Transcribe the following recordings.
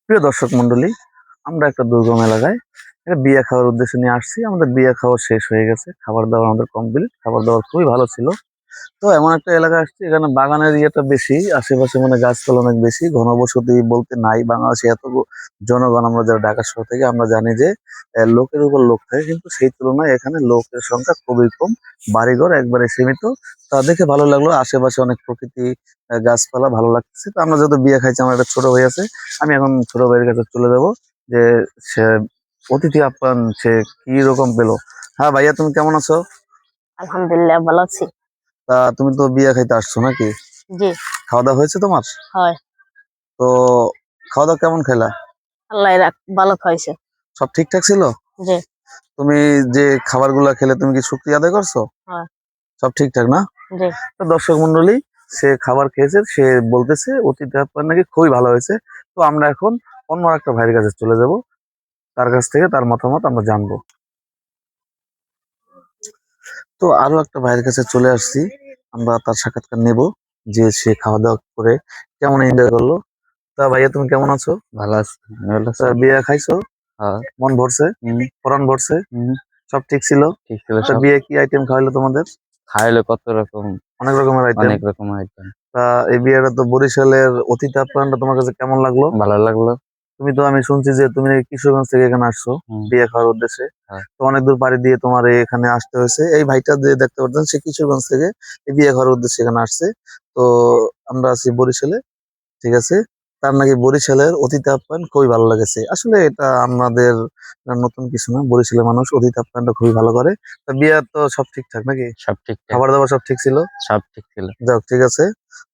প্রিয় দর্শক মন্ডলী, আমরা একটা দুর্গম এলাকায় একটা বিয়ে খাওয়ার উদ্দেশ্যে নিয়ে আসছি। আমাদের বিয়ে খাওয়া শেষ হয়ে গেছে, খাবার দাবার আমাদের কমপ্লিট, খাবার দাবার খুবই ভালো ছিল। তো এমন একটা এলাকা আসছে, এখানে বাগানের ইয়েটা বেশি, আশেপাশে মানে গাছপালা অনেক বেশি, ঘনবসতি বলতে নাই। বাংলাদেশে এত জনগণ, আমরা যারা ঢাকা শহর থেকে আমরা জানি যে লোকের উপর লোক থাকে, কিন্তু সেই তুলনায় এখানে লোকের সংখ্যা খুবই কম, বাড়িঘর একবারে সীমিত। তা দেখে ভালো লাগলো, আশেপাশে অনেক প্রকৃতি, গাছপালা ভালো লাগতেছে। তো আমরা যেহেতু বিয়ে খাইছি, আমার একটা ছোট ভাই আছে, আমি এখন ছোট ভাইয়ের কাছে চলে যাবো যে সে অতিথি আপ্যায়ন সে কি রকম পেলো। হ্যাঁ ভাইয়া, তুমি কেমন আছো? আলহামদুলিল্লাহ ভালো আছি। তা তুমি তো বিয়ে খাইতে আসছো নাকি? জি। খাওয়া দাওয়া হয়েছে তোমার? হয়। তো খাওয়া দাওয়া কেমন খেলা? আল্লাহ রাখ ভালো খাইছে। সব ঠিকঠাক ছিল? জি। তুমি যে খাবারগুলা খেলে তুমি কি শুকরিয়া আদায় করছো? হয়। সব ঠিকঠাক না? জি। তো দর্শক মন্ডলী, সে খাবার খেয়েছে, সে বলতেছে অতিথি আপ্যায়ন নাকি খুবই ভালো হয়েছে। তো আমরা এখন অন্য একটা ভাইয়ের কাছে চলে যাব, তার কাছ থেকে তার মতামত আমরা জানবো। তো আরো একটা ভাইয়ের কাছে চলে আসছি, আমরা তার সাক্ষাৎকার নেব যে সে খাওয়া দাওয়া করে কেমন এনজয় করলো। তা ভাইয়া, তুমি কেমন আছো? ভালো আছি। ভালো আছি। তা বিয়ে খাইছো? হ্যাঁ। মন ভরছে? পরাণ ভরছে? হুম, সব ঠিক ছিল? ঠিক ছিল তা সব। বিয়ে কি আইটেম খাওয়াইলো তোমাদের? খাইলো কত রকম, অনেক রকমের আইটেম। অনেক রকম আইটেম। তা এই বিয়েটা তো বরিশালের অতিথি আপ্যায়নটা তোমার কাছে কেমন লাগলো? ভালো লাগলো। তুমি তো, আমি শুনছি যে তুমি নাকি কিশোরগঞ্জ থেকে এখানে আসছো হুম, বিয়ে খাওয়ার উদ্দেশ্যে। হ্যাঁ। তো অনেক দূর পাড়ি দিয়ে তোমার এখানে আসতে হয়েছে। এই ভাইটা যে দেখতে পাচ্ছেন, সে কিশোরগঞ্জ থেকে এই বিয়ে খাওয়ার উদ্দেশ্যে এখানে আসছে। তো আমরা আছি বরিশালে, ঠিক আছে। তার নাকি বরিশালের অতিথি আপ্যায়ন খুবই ভালো লেগেছে। আসলে এটা আমাদের নতুন কিছু না, বরিশালের মানুষ অতিথি আপ্যায়নটা খুবই ভালো করে। তা বিয়ে তো সব ঠিকঠাক নাকি? সব ঠিকঠাক। খাবার দাবার সব ঠিক ছিল? সব ঠিক ছিল। যাক, ঠিক আছে।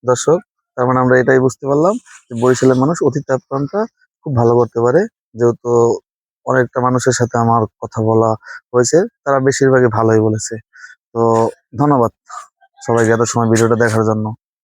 দর্শক, তার মানে আমরা এটাই বুঝতে পারলাম যে বরিশালের মানুষ অতিথি আপ্যায়নটা খুব ভালো করতে পারে। যেহেতু অনেকটা মানুষের সাথে আমার কথা বলা হয়েছে, তারা বেশিরভাগই ভালোই বলেছে। তো ধন্যবাদ সবাইকে এত সময় ভিডিওটা দেখার জন্য।